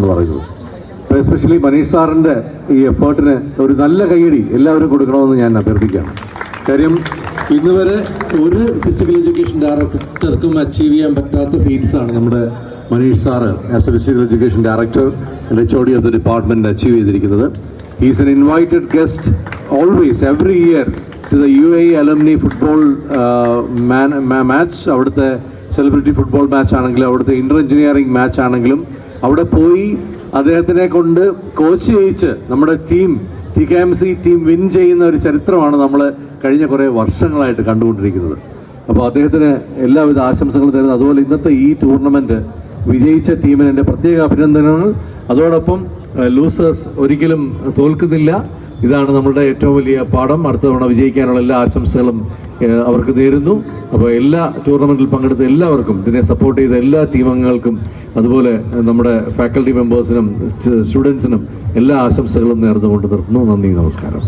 എന്ന് പറയുന്നത്. അപ്പോൾ എസ്പെഷ്യലി മനീഷ് സാറിൻ്റെ ഈ എഫേർട്ടിന് ഒരു നല്ല കയ്യടി എല്ലാവരും കൊടുക്കണമെന്ന് ഞാൻ അഭ്യർത്ഥിക്കുകയാണ്. കാര്യം ഇന്നുവരെ ഒരു ഫിസിക്കൽ എഡ്യൂക്കേഷൻ ഡയറക്ടർക്കും അച്ചീവ് ചെയ്യാൻ പറ്റാത്ത ഫീറ്റ്സാണ് നമ്മുടെ Manish sir as a physical education director and HOD of the department achieve ചെയ്തിരിക്കുന്നത്. He's an invited guest always every year to the UAE alumni football match. അവിടുത്തെ സെലിബ്രിറ്റി ഫുട്ബോൾ മാച്ച് ആണെങ്കിലും അവിടുത്തെ Inter engineering match ആണെങ്കിലും അവിടെ പോയി അദ്ദേഹത്തിനെ കൊണ്ട് coach ചെയ്യിച്ച് നമ്മുടെ ടീം TKMC ടീം വിൻ ചെയ്യുന്ന ഒരു ചരിത്രമാണ് നമ്മൾ കഴിഞ്ഞ കുറേ വർഷങ്ങളായിട്ട് കണ്ടുകൊണ്ടിരിക്കുന്നത്. അപ്പോൾ അദ്ദേഹത്തിന് എല്ലാവിധ ആശംസകളും തരുന്നു. അതുപോലെ ഇന്നത്തെ ഈ ടൂർണമെന്റ് വിജയിച്ച ടീമിന് എൻ്റെ പ്രത്യേക അഭിനന്ദനങ്ങൾ. അതോടൊപ്പം ലൂസേഴ്സ് ഒരിക്കലും തോൽക്കുന്നില്ല. ഇതാണ് നമ്മളുടെ ഏറ്റവും വലിയ പാഠം. അടുത്ത തവണ വിജയിക്കാനുള്ള എല്ലാ ആശംസകളും അവർക്ക് നേരുന്നു. അപ്പോൾ എല്ലാ ടൂർണമെന്റിൽ പങ്കെടുത്ത എല്ലാവർക്കും, ഇതിനെ സപ്പോർട്ട് ചെയ്ത എല്ലാ ടീം അംഗങ്ങൾക്കും, അതുപോലെ നമ്മുടെ ഫാക്കൽറ്റി മെമ്പേഴ്സിനും സ്റ്റുഡൻസിനും എല്ലാ ആശംസകളും നേർന്നുകൊണ്ട് നിർത്തുന്നു. നന്ദി, നമസ്കാരം.